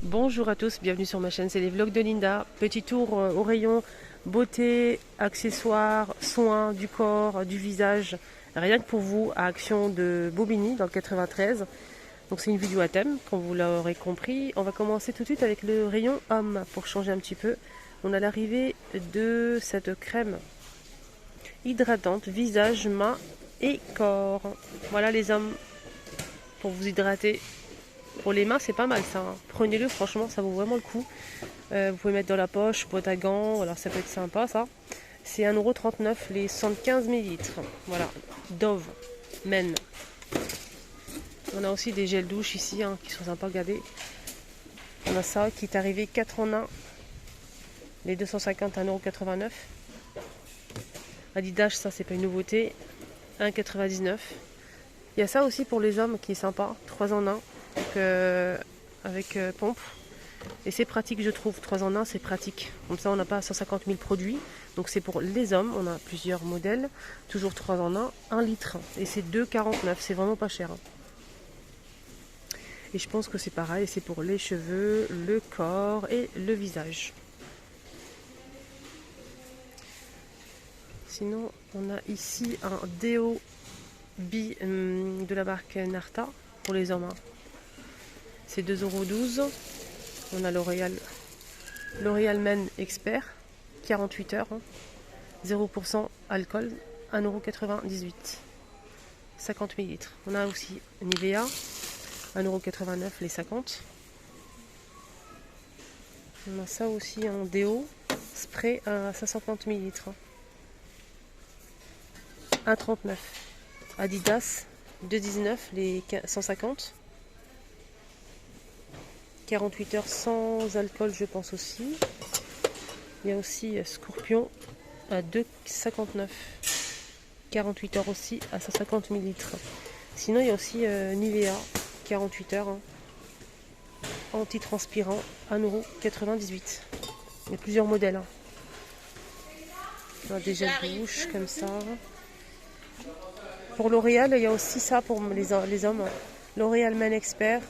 Bonjour à tous, bienvenue sur ma chaîne, c'est les vlogs de Linda. Petit tour au rayon beauté, accessoires, soins du corps, du visage, rien que pour vous, à Action de Bobigny dans le 93. Donc c'est une vidéo à thème, comme vous l'aurez compris. On va commencer tout de suite avec le rayon homme pour changer un petit peu. On a l'arrivée de cette crème hydratante, visage, mains et corps. Voilà les hommes pour vous hydrater. Pour les mains, c'est pas mal ça, hein. Prenez-le, franchement, ça vaut vraiment le coup. Vous pouvez mettre dans la poche, boîte à gants, alors ça peut être sympa ça. C'est 1,39 € les 75 ml. Voilà, Dove Men. On a aussi des gels douche ici hein, qui sont sympas, regardez. On a ça qui est arrivé 4 en 1. Les 250, 1,89 €. Adidas, ça c'est pas une nouveauté. 1,99 €. Il y a ça aussi pour les hommes qui est sympa, 3 en 1. Donc, avec pompe. Et c'est pratique, je trouve. 3 en 1, c'est pratique. Comme ça, on n'a pas 150 000 produits. Donc, c'est pour les hommes. On a plusieurs modèles. Toujours 3 en 1. 1 litre. Et c'est 2,49 €. C'est vraiment pas cher. Et je pense que c'est pareil. C'est pour les cheveux, le corps et le visage. Sinon, on a ici un déo de la marque Narta pour les hommes. C'est 2,12 €. On a L'Oréal Men Expert, 48 heures, 0% alcool, 1,98 €, 50 ml. On a aussi Nivea, 1,89 € les 50. On a ça aussi en déo, spray à 150 ml, 1,39 €. Adidas, 2,19 € les 150. 48 heures sans alcool, je pense aussi. Il y a aussi Scorpion à 2,59 €. 48 heures aussi à 150 ml. Sinon, il y a aussi Nivea, 48 heures, hein, antitranspirant, 1,98 €. Il y a plusieurs modèles. Hein. On a des gels douche comme ça. Pour L'Oréal, il y a aussi ça pour les hommes. L'Oréal Men Expert.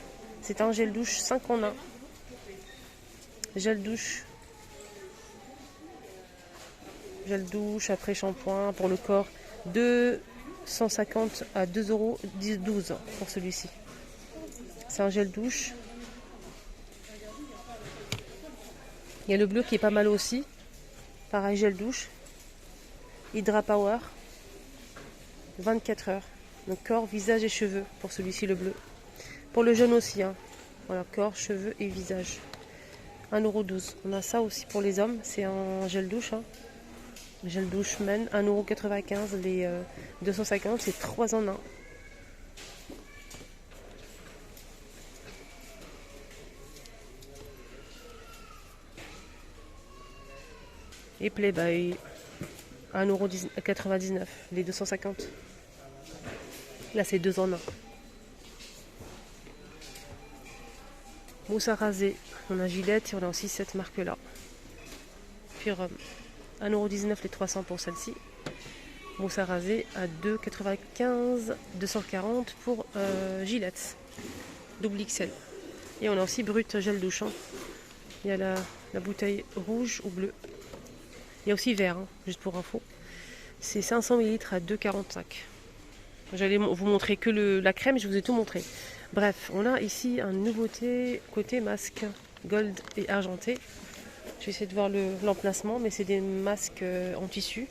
C'est un gel douche 5 en 1. Gel douche, après shampoing pour le corps, 250 à 2,12 € pour celui-ci. C'est un gel douche. Il y a le bleu qui est pas mal aussi. Pareil, gel douche. Hydra Power. 24 heures. Donc corps, visage et cheveux pour celui-ci, le bleu. Pour le jaune aussi, hein. Voilà, corps, cheveux et visage. 1,12 €. On a ça aussi pour les hommes, c'est un gel douche. Hein. Gel douche Men, 1,95 € les 250, c'est 3 en 1. Et Playboy, 1,99 € les 250. Là, c'est 2 en 1. Mousse à raser, on a Gillette et on a aussi cette marque-là. Puis 1,19 € les 300 pour celle-ci. Mousse à raser à 2,95 €, 240 pour Gillette. Double XL. Et on a aussi Brut gel douche. Hein. Il y a la bouteille rouge ou bleue. Il y a aussi vert, hein, juste pour info. C'est 500 ml à 2,45 €. J'allais vous montrer que la crème, je vous ai tout montré. Bref, on a ici une nouveauté côté masque gold et argenté. Je vais essayer de voir l'emplacement, mais c'est des masques en tissu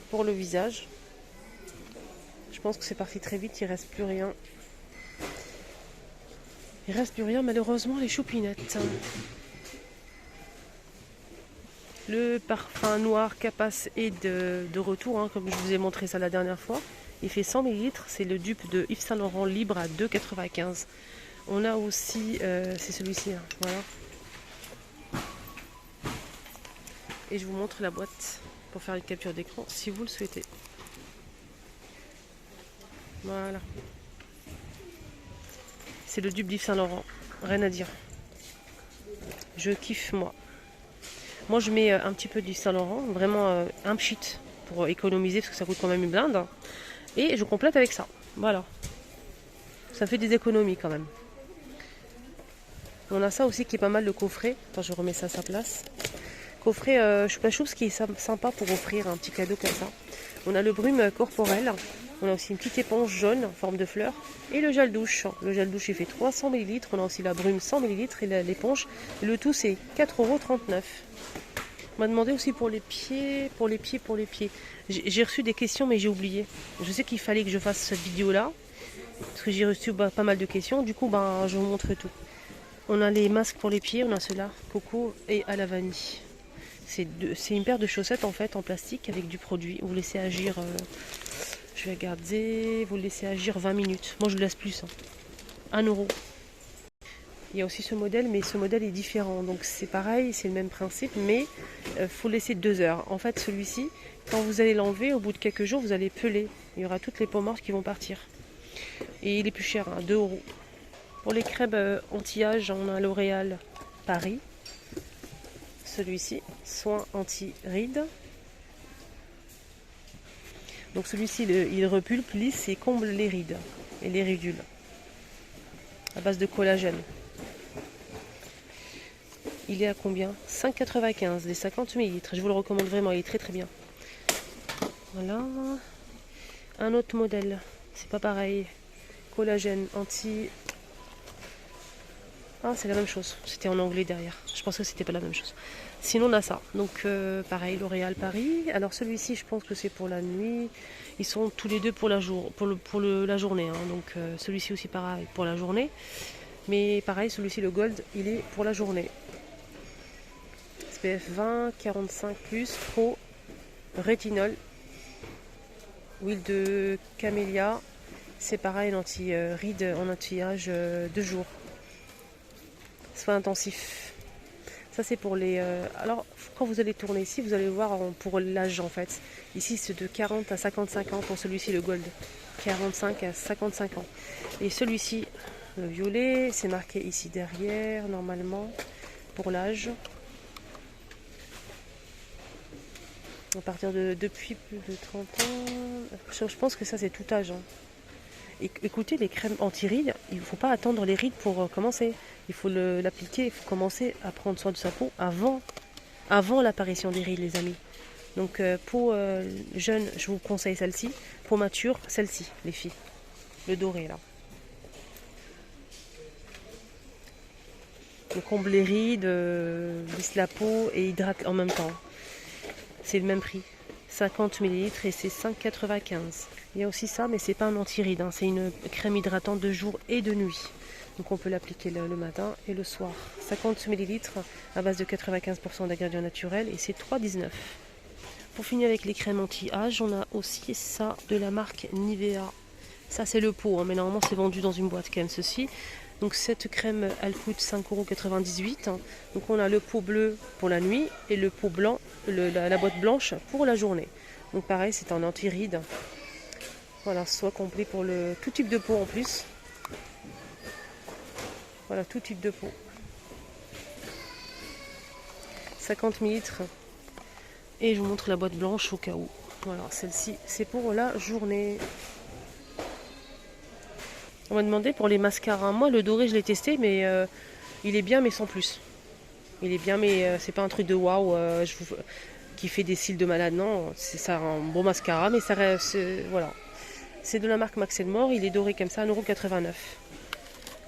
pour le visage. Je pense que c'est parti très vite, il reste plus rien. Il reste plus rien, malheureusement, les choupinettes. Le parfum noir Capace est de retour, hein, comme je vous ai montré ça la dernière fois. Il fait 100 ml, c'est le dupe de Yves Saint Laurent libre à 2,95 €. On a aussi, c'est celui-ci, hein, voilà. Et je vous montre la boîte pour faire une capture d'écran si vous le souhaitez. Voilà. C'est le dupe d'Yves Saint Laurent, rien à dire. Je kiffe moi. Moi je mets un petit peu d'Yves Saint Laurent, vraiment un pchit pour économiser parce que ça coûte quand même une blinde. Hein. Et je complète avec ça. Voilà. Ça fait des économies quand même. On a ça aussi qui est pas mal, le coffret. Attends, je remets ça à sa place. Coffret, je trouve qui est sympa pour offrir un petit cadeau comme ça. On a le brume corporel. On a aussi une petite éponge jaune en forme de fleur. Et le gel douche. Le gel douche, il fait 300 ml. On a aussi la brume 100 ml et l'éponge. Le tout, c'est 4,39 €. On m'a demandé aussi pour les pieds. J'ai reçu des questions, mais j'ai oublié. Je sais qu'il fallait que je fasse cette vidéo-là. Parce que j'ai reçu pas mal de questions. Du coup, je vous montre tout. On a les masques pour les pieds. On a ceux-là, coco et à la vanille. C'est une paire de chaussettes en fait en plastique avec du produit. Vous laissez agir, je vais regarder, vous laissez agir 20 minutes. Moi je le laisse plus, 1 €. Il y a aussi ce modèle, mais ce modèle est différent. Donc c'est pareil, c'est le même principe, mais faut laisser 2 heures. En fait celui-ci, quand vous allez l'enlever, au bout de quelques jours, vous allez peler. Il y aura toutes les peaux mortes qui vont partir. Et il est plus cher, 2 €. Pour les crèmes anti-âge, on a L'Oréal Paris. Celui-ci, soin anti-rides. Donc celui-ci, il repulpe, lisse et comble les rides et les ridules. À base de collagène. Il est à combien? 5,95 les 50 ml. Je vous le recommande vraiment, il est très très bien. Voilà. Un autre modèle. C'est pas pareil. Collagène anti... Ah, c'est la même chose. C'était en anglais derrière. Je pensais que c'était pas la même chose. Sinon, on a ça. Donc, pareil, L'Oréal Paris. Alors, celui-ci, je pense que c'est pour la nuit. Ils sont tous les deux pour la journée. Hein. Donc, celui-ci aussi, pareil, pour la journée. Mais pareil, celui-ci, le Gold, il est pour la journée. SPF 20, 45+, Pro, rétinol, huile de camélia. C'est pareil, anti-ride, en anti-âge 2 jours. Soin intensif. Ça c'est pour les... alors quand vous allez tourner ici, vous allez voir pour l'âge en fait. Ici c'est de 40 à 55 ans pour celui-ci le Gold. 45 à 55 ans. Et celui-ci, le violet, c'est marqué ici derrière normalement pour l'âge. À partir depuis plus de 30 ans. Je pense que ça c'est tout âge. Hein. Écoutez, les crèmes anti-rides, il ne faut pas attendre les rides pour commencer. Il faut l'appliquer, il faut commencer à prendre soin de sa peau avant l'apparition des rides, les amis. Donc, peau jeune, je vous conseille celle-ci. Peau mature, celle-ci, les filles. Le doré, là. On comble les rides, lisse la peau et hydrate en même temps. C'est le même prix. 50 ml et c'est 5,95 €. Il y a aussi ça, mais c'est pas un anti-ride, hein. C'est une crème hydratante de jour et de nuit. Donc on peut l'appliquer le matin et le soir. 50 ml à base de 95% d'ingrédients naturels et c'est 3,19 €. Pour finir avec les crèmes anti-âge, on a aussi ça de la marque Nivea. Ça c'est le pot, hein, mais normalement c'est vendu dans une boîte quand même ceci. Donc cette crème, elle coûte 5,98 €. Donc on a le pot bleu pour la nuit et le pot blanc, la boîte blanche pour la journée. Donc pareil, c'est un anti-ride. Voilà, soit complet pour tout type de peau en plus. Voilà, tout type de peau. 50 ml. Et je vous montre la boîte blanche au cas où. Voilà, celle-ci, c'est pour la journée. On m'a demandé pour les mascaras. Moi, le doré, je l'ai testé, mais il est bien, mais sans plus. Il est bien, mais c'est pas un truc de waouh qui fait des cils de malade. Non, c'est ça, un bon mascara, mais ça reste. Voilà. C'est de la marque Max & More. Il est doré comme ça, 1,89 €.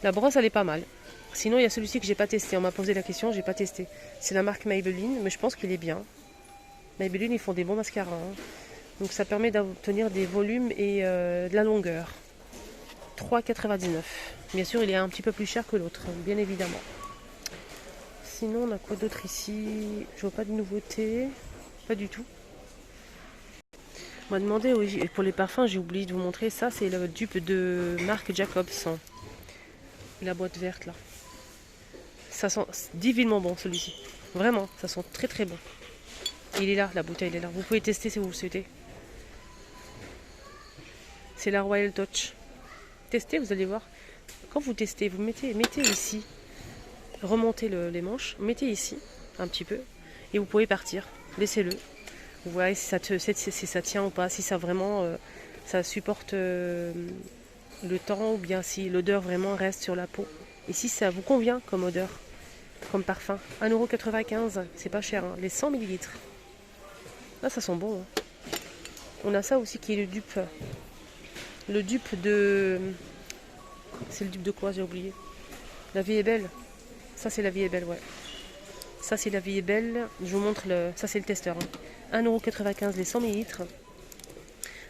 La brosse, elle est pas mal. Sinon, il y a celui-ci que j'ai pas testé. On m'a posé la question, j'ai pas testé. C'est la marque Maybelline, mais je pense qu'il est bien. Maybelline, ils font des bons mascaras. Hein. Donc, ça permet d'obtenir des volumes et de la longueur. 3,99 €. Bien sûr, il est un petit peu plus cher que l'autre, bien évidemment. Sinon, on a quoi d'autre ici? Je vois pas de nouveautés. Pas du tout. On m'a demandé, oui, pour les parfums, j'ai oublié de vous montrer. Ça, c'est la dupe de marque Jacobs. La boîte verte, là. Ça sent divinement bon, celui-ci. Vraiment, ça sent très très bon. Il est là, la bouteille, elle est là. Vous pouvez tester si vous le souhaitez. C'est la Royal Touch. Testez, vous allez voir. Quand vous testez, vous mettez ici, remontez les manches, mettez ici un petit peu et vous pouvez partir. Laissez-le. Vous voyez si ça tient ou pas, si ça vraiment ça supporte le temps ou bien si l'odeur vraiment reste sur la peau. Et si ça vous convient comme odeur, comme parfum. 1,95 €, c'est pas cher, hein, les 100 millilitres. Là, ça sent bon. Hein. On a ça aussi qui est le dupe. Le dupe de... C'est le dupe de quoi, j'ai oublié. La vie est belle. Ça, c'est la vie est belle, ouais. Ça, c'est la vie est belle. Je vous montre le... Ça, c'est le testeur. Hein. 1,95 € les 100 millilitres.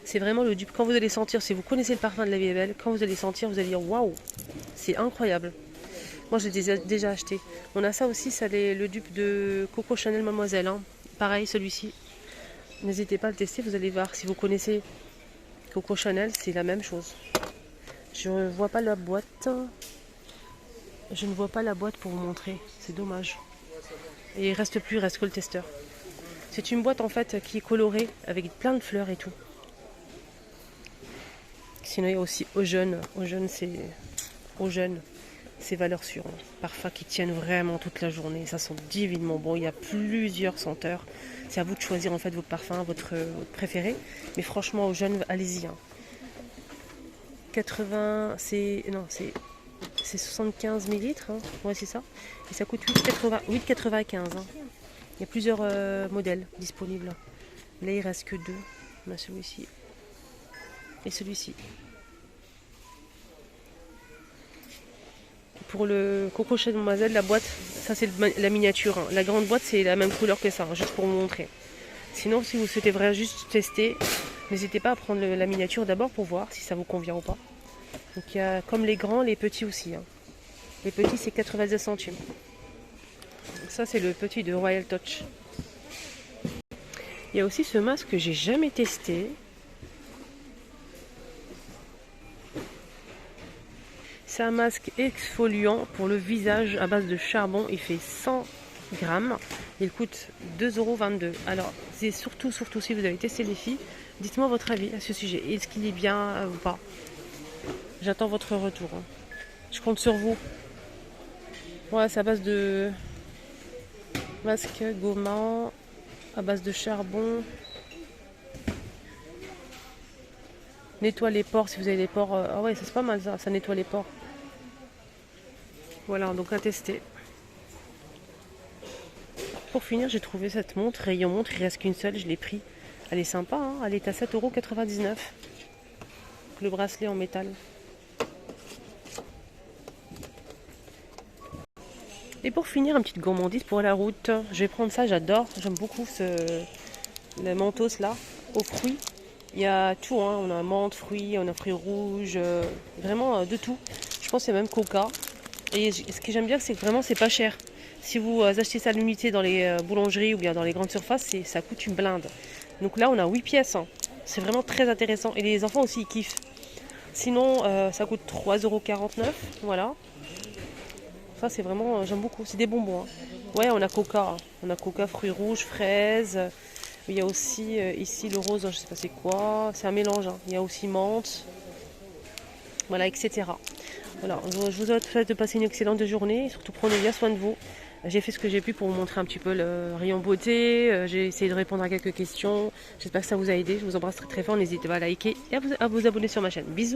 C'est vraiment le dupe. Quand vous allez sentir, si vous connaissez le parfum de la vie est belle, quand vous allez sentir, vous allez dire waouh, c'est incroyable. Moi, j'ai déjà acheté. On a ça aussi, ça le dupe de Coco Chanel Mademoiselle. Hein. Pareil, celui-ci. N'hésitez pas à le tester, vous allez voir. Si vous connaissez Coco Chanel, c'est la même chose. Je ne vois pas la boîte. Je ne vois pas la boîte pour vous montrer. C'est dommage. Et il reste que le testeur. C'est une boîte en fait qui est colorée avec plein de fleurs et tout. Sinon, il y a aussi aux jeunes. Aux jeunes, c'est valeurs sûres. Hein. Parfums qui tiennent vraiment toute la journée. Ça sent divinement bon. Il y a plusieurs senteurs. C'est à vous de choisir en fait votre parfum, votre préféré. Mais franchement, aux jeunes, allez-y. Hein. c'est 75 millilitres. Hein. Ouais, c'est ça. Et ça coûte 8,95 €. Hein. Il y a plusieurs modèles disponibles. Là, il reste que deux. On a celui-ci et celui-ci. Pour le Coco Chanel Mademoiselle, la boîte, ça c'est la miniature. Hein. La grande boîte, c'est la même couleur que ça, hein, juste pour vous montrer. Sinon, si vous souhaitez vraiment juste tester, n'hésitez pas à prendre la miniature d'abord pour voir si ça vous convient ou pas. Donc il y a comme les grands, les petits aussi. Hein. Les petits, c'est 90 centimes. Donc, ça, c'est le petit de Royal Touch. Il y a aussi ce masque que j'ai jamais testé. C'est un masque exfoliant pour le visage à base de charbon. Il fait 100 grammes. Il coûte 2,22 €. Alors, c'est surtout si vous avez testé les filles, dites-moi votre avis à ce sujet. Est-ce qu'il est bien ou pas? J'attends votre retour. Hein. Je compte sur vous. Voilà, c'est à base de masque gommant, à base de charbon. Nettoie les pores si vous avez des pores. Ah ouais, ça c'est pas mal ça, ça nettoie les pores. Voilà, donc à tester. Pour finir, j'ai trouvé cette montre, rayon montre, il reste qu'une seule, je l'ai pris. Elle est sympa, hein, elle est à 7,99 €. Le bracelet en métal. Et pour finir, une petite gourmandise pour la route. Je vais prendre ça, j'adore, j'aime beaucoup le mentos là, aux fruits. Il y a tout, hein. On a menthe, fruits, on a fruits rouges, vraiment de tout. Je pense qu'il y a même coca. Et ce que j'aime bien, c'est que vraiment c'est pas cher. Si vous achetez ça à l'unité dans les boulangeries ou bien dans les grandes surfaces, ça coûte une blinde. Donc là, on a 8 pièces. Hein. C'est vraiment très intéressant. Et les enfants aussi, ils kiffent. Sinon, ça coûte 3,49 €. Voilà. Ça, c'est vraiment, j'aime beaucoup. C'est des bonbons. Hein. Ouais, on a coca. Hein. On a coca, fruits rouges, fraises. Il y a aussi ici le rose, je sais pas c'est quoi. C'est un mélange. Hein. Il y a aussi menthe. Voilà, etc. Voilà, je vous souhaite de passer une excellente journée. Surtout prenez bien soin de vous. J'ai fait ce que j'ai pu pour vous montrer un petit peu le rayon beauté. J'ai essayé de répondre à quelques questions. J'espère que ça vous a aidé. Je vous embrasse très très fort. N'hésitez pas à liker et à vous abonner sur ma chaîne. Bisous.